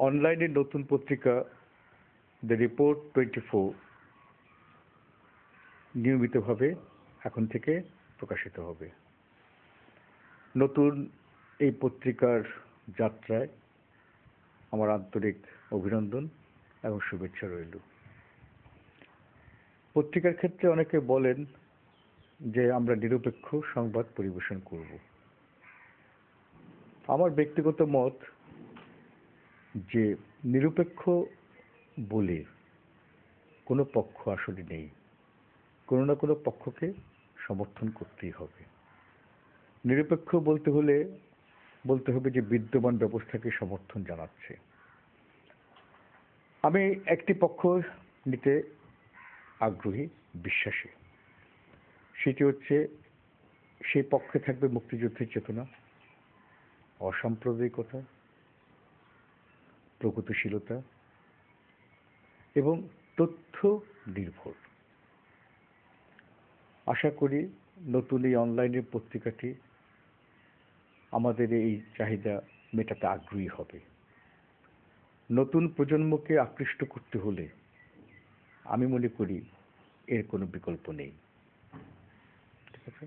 অনলাইনে নতুন পত্রিকা দ্য রিপোর্ট 24 নিয়মিতভাবে এখন থেকে প্রকাশিত হবে। নতুন এই পত্রিকার যাত্রায় আমার আন্তরিক অভিনন্দন এবং শুভেচ্ছা রইল। পত্রিকার ক্ষেত্রে অনেকে বলেন যে আমরা নিরপেক্ষ সংবাদ পরিবেশন করব। আমার ব্যক্তিগত মত যে নিরপেক্ষ বলে কোনো পক্ষ আসলে নেই, কোনো না কোনো পক্ষকে সমর্থন করতেই হবে। নিরপেক্ষ বলতে হবে যে বিদ্যমান ব্যবস্থাকে সমর্থন জানাচ্ছে। আমি একটি পক্ষ নিতে আগ্রহী, বিশ্বাসী। সেটি হচ্ছে সেই পক্ষে থাকবে মুক্তিযুদ্ধের চেতনা, অসাম্প্রদায়িকতা, প্রগতিশীলতা এবং তথ্য নির্ভর। আশা করি নতুন এই অনলাইনের পত্রিকাটি আমাদের এই চাহিদা মেটাতে আগ্রহী হবে। নতুন প্রজন্মকে আকৃষ্ট করতে হলে আমি মনে করি এর কোনো বিকল্প নেই। ঠিক আছে।